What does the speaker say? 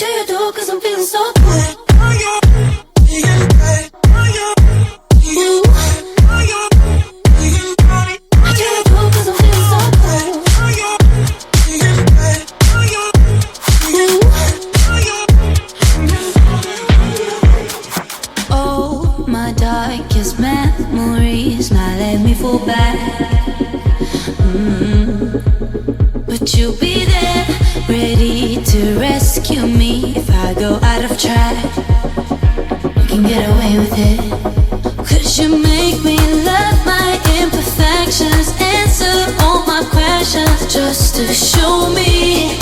do you do? 'Cause I'm feeling so good. Darkest memories now let me fall back. But you'll be there, ready to rescue me if I go out of track. You can get away with it, 'cause you make me love my imperfections, answer all my questions just to show me